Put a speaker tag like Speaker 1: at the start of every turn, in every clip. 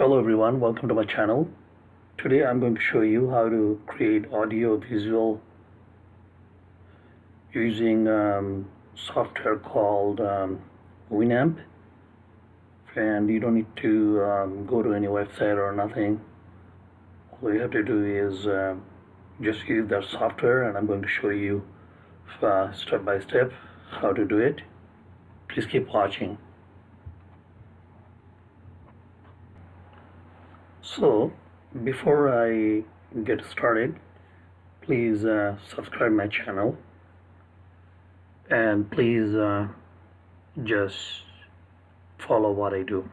Speaker 1: Hello everyone, welcome to my channel. Today I'm going to show you how to create audio visual using software called Winamp, and you don't need to go to any website or nothing. All you have to do is just use that software, and I'm going to show you step by step how to do it. Please keep watching. So before I get started, please subscribe my channel, and please just follow what I do.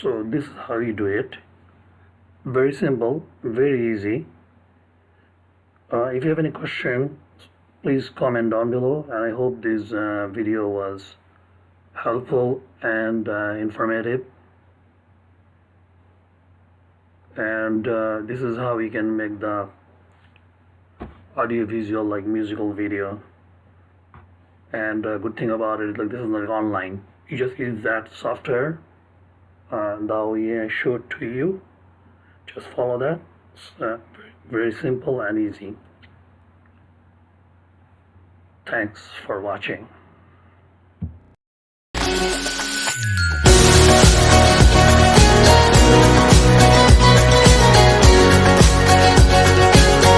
Speaker 1: So this is how you do it. Very simple, very easy. If you have any question, please comment down below, and I hope this video was helpful and informative. And this is how we can make the audiovisual, like musical video. And good thing about it, like this is like online. You just use that software that we showed to you. Just follow that. It's very simple and easy. Thanks for watching.